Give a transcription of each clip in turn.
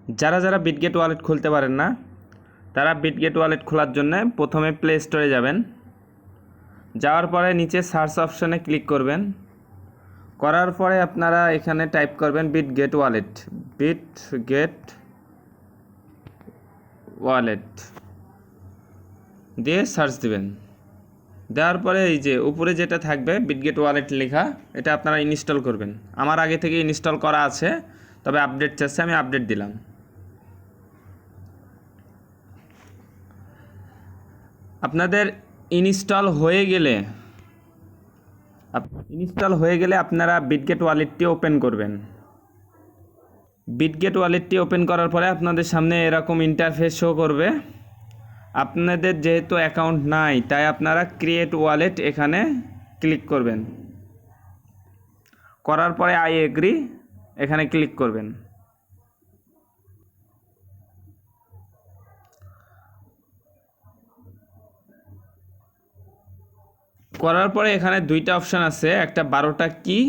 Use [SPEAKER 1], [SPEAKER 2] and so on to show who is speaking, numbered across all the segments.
[SPEAKER 1] যারা যারা Bitget wallet খুলতে পারেন না তারা বিটগেট ওয়ালেট খোলার জন্য প্রথমে প্লে স্টোরে যাবেন। যাওয়ার পরে নিচে সার্চ অপশানে ক্লিক করবেন। করার পরে আপনারা এখানে টাইপ করবেন বিটগেট ওয়ালেট, বিটগেট ওয়ালেট দিয়ে সার্চ দিবেন। দেওয়ার পরে এই যে উপরে যেটা থাকবে বিটগেট ওয়ালেট লেখা, এটা আপনারা ইনস্টল করবেন। আমার আগে থেকে ইনস্টল করা আছে, তবে আপডেট চাচ্ছে, আমি আপডেট দিলাম। আপনাদের ইনস্টল হয়ে গেলে আপনারা বিটগেট ওয়ালেটটি ওপেন করবেন। বিটগেট ওয়ালেটটি ওপেন করার পরে আপনাদের সামনে এরকম ইন্টারফেস শো করবে। আপনাদের যেহেতু অ্যাকাউন্ট নাই তাই আপনারা ক্রিয়েট ওয়ালেট এখানে ক্লিক করবেন। করার পরে আই এগ্রি এখানে ক্লিক করবেন। করার পরে এখানে দুইটা অপশান আছে, একটা 12টা কি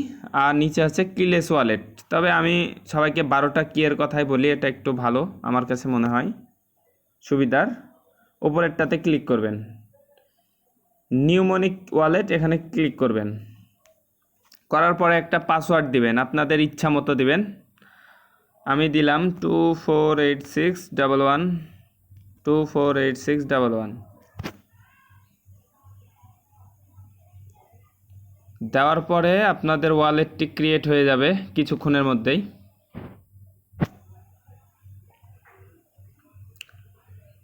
[SPEAKER 1] আর নিচে আছে কিলেস ওয়ালেট। তবে আমি সবাইকে 12টা কি এর কথাই বলি, এটা একটু ভালো আমার কাছে মনে হয়, সুবিধার। উপরেরটাতে ক্লিক করবেন, নিউমনিক ওয়ালেট এখানে ক্লিক করবেন। করার পরে একটা পাসওয়ার্ড দিবেন, আপনাদের ইচ্ছা মতো দিবেন। আমি দিলাম 248611 248611। দেওয়ার পরে আপনাদের ওয়ালেটটি ক্রিয়েট হয়ে যাবে কিছুক্ষণের মধ্যেই।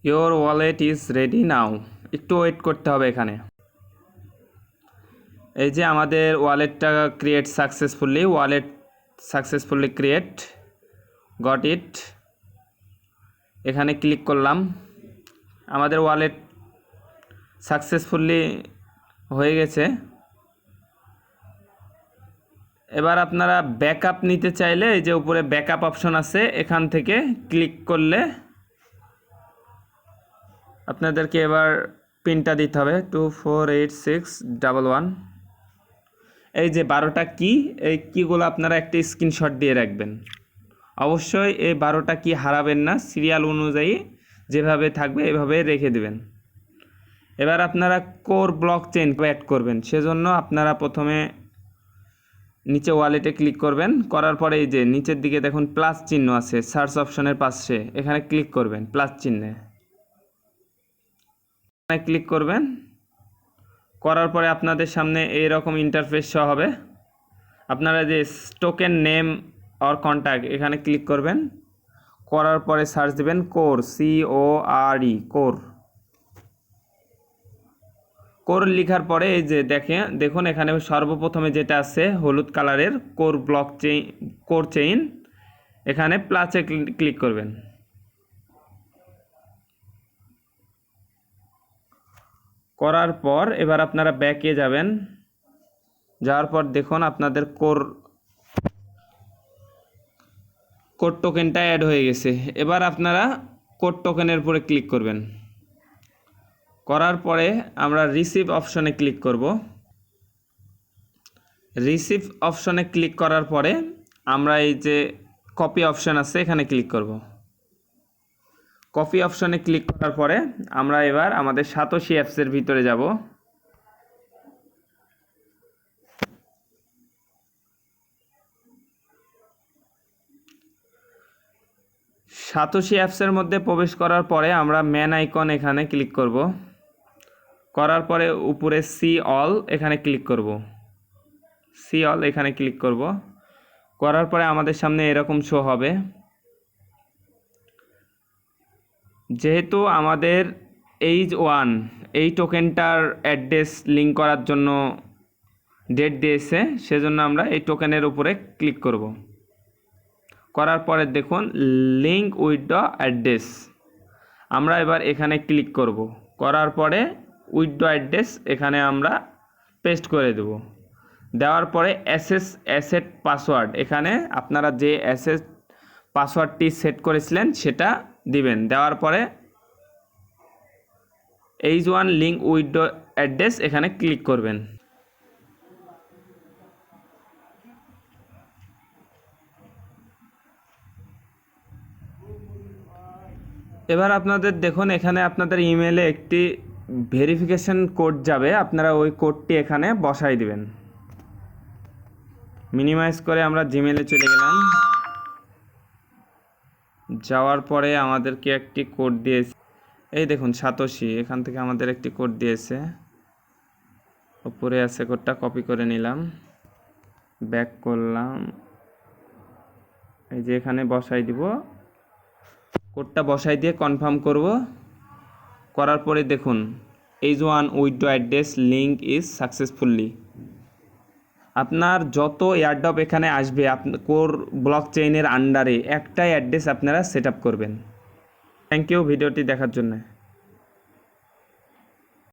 [SPEAKER 1] Your wallet is ready now, একটু ওয়েট করতে হবে এখানে। এই যে আমাদের ওয়ালেটটা create successfully create, got it. এখানে ক্লিক করলাম, আমাদের ওয়ালেট সাকসেসফুলি হয়ে গেছে। এবার আপনারা ব্যাকআপ নিতে চাইলে এই যে উপরে ব্যাকআপ অপশন আছে, এখান থেকে ক্লিক করলে আপনাদেরকে এবার পিনটা দিতে হবে 248611। এই যে 12টা কি, এই কিগুলো আপনারা একটা স্ক্রিনশট দিয়ে রাখবেন। অবশ্যই এই 12টা কি হারাবেন না, সিরিয়াল অনুযায়ী যেভাবে থাকবে এভাবে রেখে দেবেন। এবার আপনারা কোর ব্লক চেইন অ্যাড করবেন, সেজন্য আপনারা প্রথমে নিচে ওয়ালেটে ক্লিক করবেন। করার পরে এই যে নিচের দিকে দেখুন প্লাস চিহ্ন আছে, সার্চ অপশনের পাশে এখানে ক্লিক করবেন, প্লাস চিহ্নে ক্লিক করবেন। করার পরে আপনাদের সামনে এইরকম ইন্টারফেস শো হবে। আপনারা যে টোকেন নেম অর কন্ট্যাক্ট এখানে ক্লিক করবেন। করার পরে সার্চ দেবেন কোর, CORE, কোর লিখার পরে এই যে দেখুন এখানে সর্বপ্রথমে যেটা আছে হলুদ কালারের কোর চেইন, এখানে প্লাসে ক্লিক করবেন। করার পর এবার আপনারা ব্যাকে যাবেন। যাওয়ার পর দেখুন আপনাদের কোর টোকেনটা অ্যাড হয়ে গেছে। এবার আপনারা কোর টোকেনের উপরে ক্লিক করবেন। করার পরে আমরা রিসিভ অপশনে ক্লিক করব। রিসিভ অপশনে ক্লিক করার পরে আমরা এই যে কপি অপশন আছে এখানে ক্লিক করব। কপি অপশনে ক্লিক করার পরে আমরা এবার আমাদের সাতোশি অ্যাপসের ভিতরে যাব। সাতোশি অ্যাপসের মধ্যে প্রবেশ করার পরে আমরা ম্যান আইকন এখানে ক্লিক করব। করার পরে উপরে সি অল এখানে ক্লিক করব। সি অল এখানে ক্লিক করব। করার পরে আমাদের সামনে এরকম শো হবে। যেহেতু আমাদের H1 এই টোকেনটার অ্যাড্রেস লিঙ্ক করার জন্য ডেট দিয়েছে, সেজন্য আমরা এই টোকেনের উপরে ক্লিক করব। করার পরে দেখুন লিঙ্ক উইথ দ্য অ্যাড্রেস, আমরা এবার এখানে ক্লিক করব। করার পরে উইথ দ্য অ্যাড্রেস এখানে আমরা পেস্ট করে দেব। দেওয়ার পরে অ্যাসেট পাসওয়ার্ড, এখানে আপনারা যে অ্যাসেট পাসওয়ার্ডটি সেট করেছিলেন সেটা দিবেন। দেওয়ার পরে H1 link with the address এখানে ক্লিক করবেন। এবার আপনাদের দেখুন এখানে আপনাদের ইমেলে একটি ভেরিফিকেশন কোড যাবে, আপনারা ওই কোডটি এখানে বসাই দিবেন। মিনিমাইজ করে আমরা জিমেলে চলে গেলাম। যাওয়ার পরে আমাদেরকে একটি কোড দিয়েছে, এই দেখুন সাতোশি, এখান থেকে আমাদের একটি কোড দিয়েছে, উপরে আছে কোডটা, কপি করে নিলাম, ব্যাক করলাম, এই যে এখানে বসাই দিব, কোডটা বসাই দিয়ে কনফার্ম করব। করার পরে দেখুন H1 withdraw address link is successfully. আপনার যত এয়ারড্রপ এখানে আসবে কোর ব্লক চেইনের আন্ডারে একটাই অ্যাড্রেস আপনারা সেট আপ করবেন। থ্যাংক ইউ ভিডিওটি দেখার জন্য।